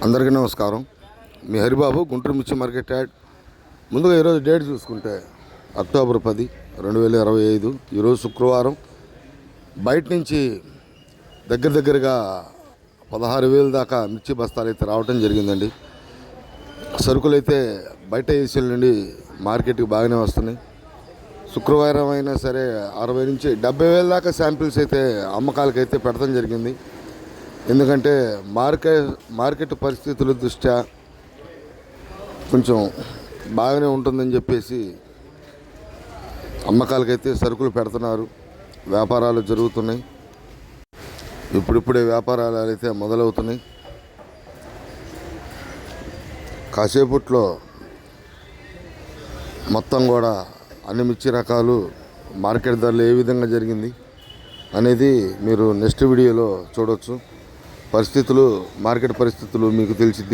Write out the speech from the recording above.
అందరికీ నమస్కారం. మీ హరిబాబు, గుంటూరు మిర్చి మార్కెట్ యాడ్. ముందుగా ఈరోజు డేట్ చూసుకుంటే అక్టోబర్ 10, 2025. ఈరోజు శుక్రవారం. బయట నుంచి దగ్గరగా 16,000 దాకా మిర్చి బస్తాలు అయితే రావటం జరిగిందండి. సరుకులు అయితే బయట ఏసీల నుండి మార్కెట్కి బాగానే వస్తున్నాయి. శుక్రవారం అయినా సరే 60 నుంచి 70,000 దాకా శాంపిల్స్ అయితే అమ్మకాలకైతే పెడతాం జరిగింది. ఎందుకంటే మార్కెట్ పరిస్థితుల దృష్ట్యా కొంచెం బాగానే ఉంటుందని చెప్పేసి అమ్మకాలకైతే సరుకులు పెడుతున్నారు. వ్యాపారాలు జరుగుతున్నాయి. ఇప్పుడిప్పుడే వ్యాపారాలు అయితే మొదలవుతున్నాయి. కాసేపట్లో మొత్తం కూడా అన్ని మిర్చి రకాలు మార్కెట్ ధరలు ఏ విధంగా జరిగింది అనేది మీరు నెక్స్ట్ వీడియోలో చూడవచ్చు. మార్కెట్ పరిస్థితులు మీకు తెలిసిద్ది.